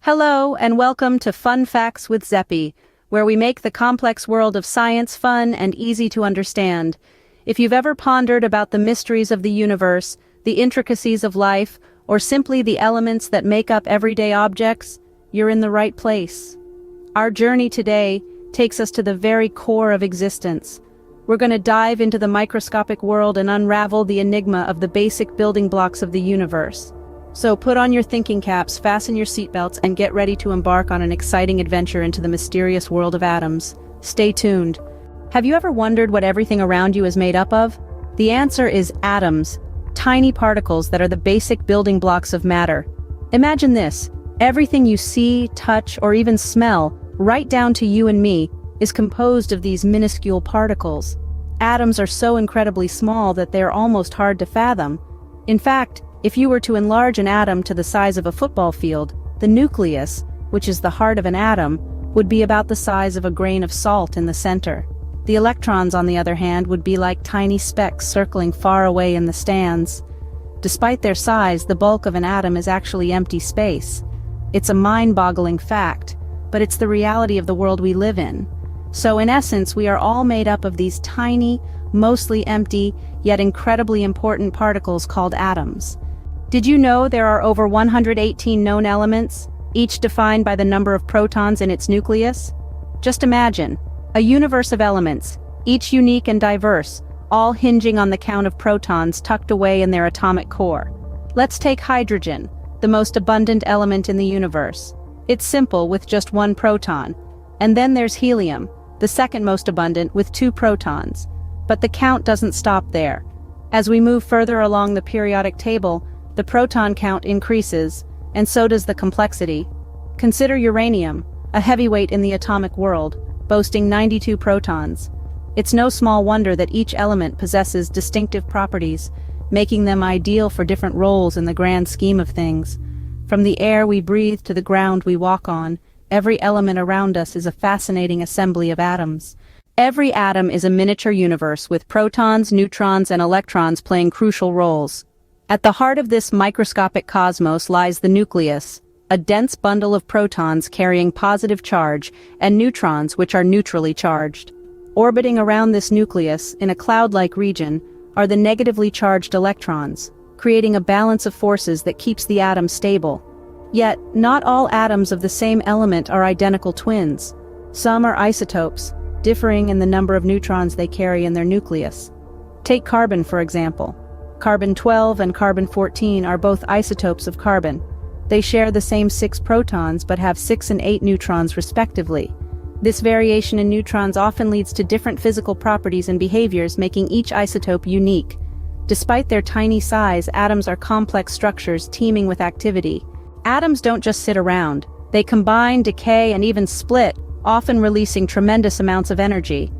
Hello, and welcome to Fun Facts with Zeppy, where we make the complex world of science fun and easy to understand. If you've ever pondered about the mysteries of the universe, the intricacies of life, or simply the elements that make up everyday objects, you're in the right place. Our journey today takes us to the very core of existence. We're going to dive into the microscopic world and unravel the enigma of the basic building blocks of the universe. So put on your thinking caps, fasten your seatbelts, and get ready to embark on an exciting adventure into the mysterious world of atoms. Stay tuned. Have you ever wondered what everything around you is made up of? The answer is atoms, tiny particles that are the basic building blocks of matter. Imagine this: everything you see, touch, or even smell, right down to you and me, is composed of these minuscule particles. Atoms are so incredibly small that they're almost hard to fathom. In fact, if you were to enlarge an atom to the size of a football field, the nucleus, which is the heart of an atom, would be about the size of a grain of salt in the center. The electrons, on the other hand, would be like tiny specks circling far away in the stands. Despite their size, the bulk of an atom is actually empty space. It's a mind-boggling fact, but it's the reality of the world we live in. So in essence, we are all made up of these tiny, mostly empty, yet incredibly important particles called atoms. Did you know there are over 118 known elements, each defined by the number of protons in its nucleus? Just imagine, a universe of elements, each unique and diverse, all hinging on the count of protons tucked away in their atomic core. Let's take hydrogen, the most abundant element in the universe. It's simple, with just one proton. And then there's helium, the second most abundant, with 2 protons. But the count doesn't stop there. As we move further along the periodic table, the proton count increases, and so does the complexity. Consider uranium, a heavyweight in the atomic world, boasting 92 protons. It's no small wonder that each element possesses distinctive properties, making them ideal for different roles in the grand scheme of things. From the air we breathe to the ground we walk on, every element around us is a fascinating assembly of atoms. Every atom is a miniature universe with protons, neutrons, and electrons playing crucial roles. At the heart of this microscopic cosmos lies the nucleus, a dense bundle of protons carrying positive charge, and neutrons which are neutrally charged. Orbiting around this nucleus, in a cloud-like region, are the negatively charged electrons, creating a balance of forces that keeps the atom stable. Yet, not all atoms of the same element are identical twins. Some are isotopes, differing in the number of neutrons they carry in their nucleus. Take carbon, for example. Carbon-12 and carbon-14 are both isotopes of carbon. They share the same 6 protons but have 6 and 8 neutrons respectively. This variation in neutrons often leads to different physical properties and behaviors, making each isotope unique. Despite their tiny size, atoms are complex structures teeming with activity. Atoms don't just sit around. They combine, decay, and even split, often releasing tremendous amounts of energy.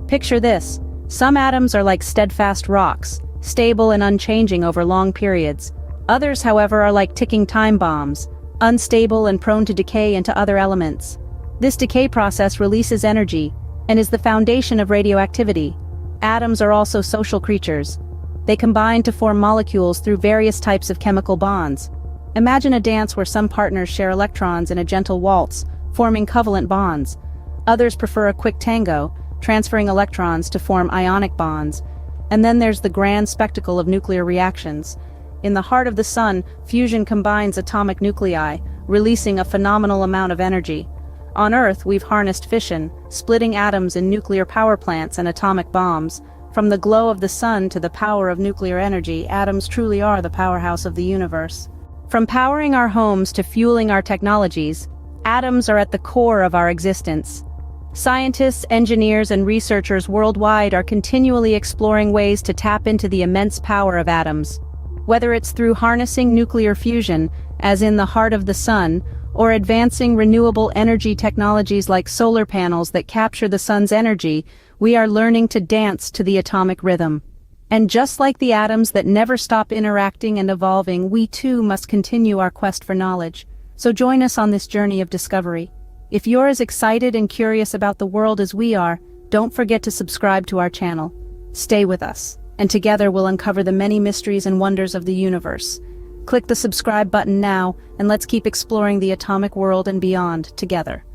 Picture this: some atoms are like steadfast rocks, stable and unchanging over long periods. Others, however, are like ticking time bombs, unstable and prone to decay into other elements. This decay process releases energy and is the foundation of radioactivity. Atoms are also social creatures. They combine to form molecules through various types of chemical bonds. Imagine a dance where some partners share electrons in a gentle waltz, forming covalent bonds. Others prefer a quick tango, transferring electrons to form ionic bonds. And then there's the grand spectacle of nuclear reactions. In the heart of the sun, fusion combines atomic nuclei, releasing a phenomenal amount of energy. On Earth, we've harnessed fission, splitting atoms in nuclear power plants and atomic bombs. From the glow of the sun to the power of nuclear energy, atoms truly are the powerhouse of the universe. From powering our homes to fueling our technologies, atoms are at the core of our existence. Scientists, engineers, and researchers worldwide are continually exploring ways to tap into the immense power of atoms. Whether it's through harnessing nuclear fusion, as in the heart of the sun, or advancing renewable energy technologies like solar panels that capture the sun's energy, we are learning to dance to the atomic rhythm. And just like the atoms that never stop interacting and evolving, we too must continue our quest for knowledge. So join us on this journey of discovery. If you're as excited and curious about the world as we are, don't forget to subscribe to our channel. Stay with us, and together we'll uncover the many mysteries and wonders of the universe. Click the subscribe button now, and let's keep exploring the atomic world and beyond together.